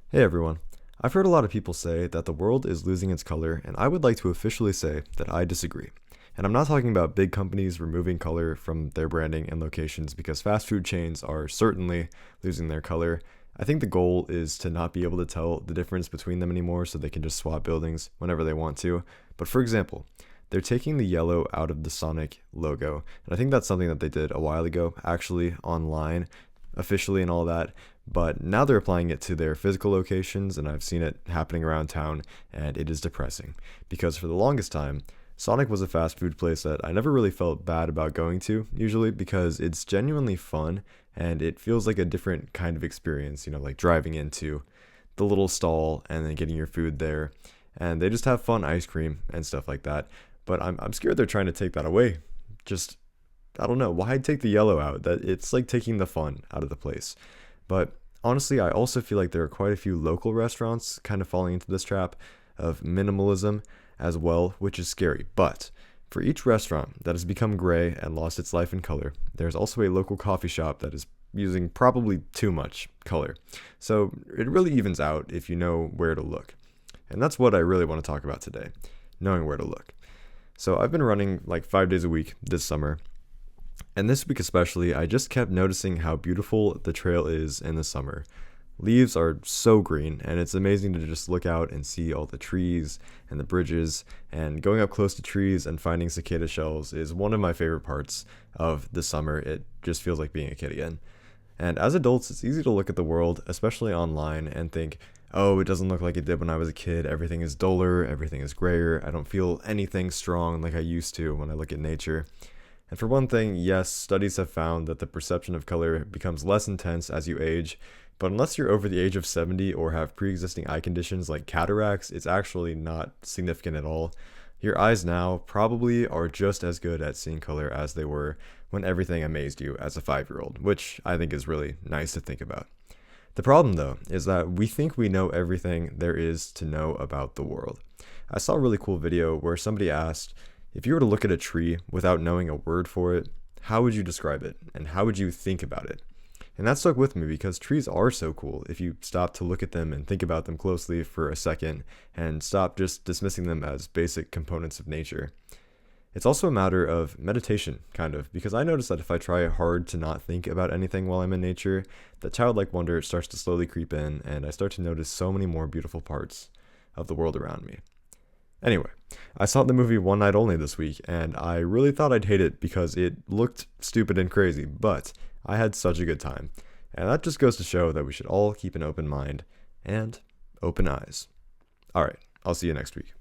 Hey everyone. I've heard a lot of people say that the world is losing its color, and I would like to officially say that I disagree. And I'm not talking about big companies removing color from their branding and locations because fast food chains are certainly losing their color. I think the goal is to not be able to tell the difference between them anymore so they can just swap buildings whenever they want to. But for example, they're taking the yellow out of the Sonic logo, and I think that's something that they did a while ago, actually online, officially and all that. But now they're applying it to their physical locations, and I've seen it happening around town, and it is depressing. Because for the longest time, Sonic was a fast food place that I never really felt bad about going to, usually because it's genuinely fun and it feels like a different kind of experience, like driving into the little stall and then getting your food there. And they just have fun ice cream and stuff like that. But I'm scared they're trying to take that away. Just, I don't know, why take the yellow out? That it's like taking the fun out of the place. But honestly, I also feel like there are quite a few local restaurants kind of falling into this trap of minimalism as well, which is scary. But for each restaurant that has become gray and lost its life and color, there's also a local coffee shop that is using probably too much color. So it really evens out if you know where to look. And that's what I really want to talk about today, knowing where to look. So I've been running like 5 days a week this summer, and this week especially, I just kept noticing how beautiful the trail is in the summer. Leaves are so green, and it's amazing to just look out and see all the trees and the bridges. And going up close to trees and finding cicada shells is one of my favorite parts of the summer. It just feels like being a kid again. And as adults, it's easy to look at the world, especially online, and think, oh, it doesn't look like it did when I was a kid. Everything is duller, everything is grayer. I don't feel anything strong like I used to when I look at nature. And for one thing, yes, studies have found that the perception of color becomes less intense as you age, but unless you're over the age of 70 or have pre-existing eye conditions like cataracts, it's actually not significant at all. Your eyes now probably are just as good at seeing color as they were when everything amazed you as a 5-year-old, which I think is really nice to think about. The problem, though, is that we think we know everything there is to know about the world. I saw a really cool video where somebody asked, if you were to look at a tree without knowing a word for it, how would you describe it? And how would you think about it? And that stuck with me because trees are so cool if you stop to look at them and think about them closely for a second and stop just dismissing them as basic components of nature. It's also a matter of meditation, kind of, because I notice that if I try hard to not think about anything while I'm in nature, the childlike wonder starts to slowly creep in, and I start to notice so many more beautiful parts of the world around me. Anyway, I saw the movie One Night Only this week, and I really thought I'd hate it because it looked stupid and crazy, but I had such a good time. And that just goes to show that we should all keep an open mind and open eyes. Alright, I'll see you next week.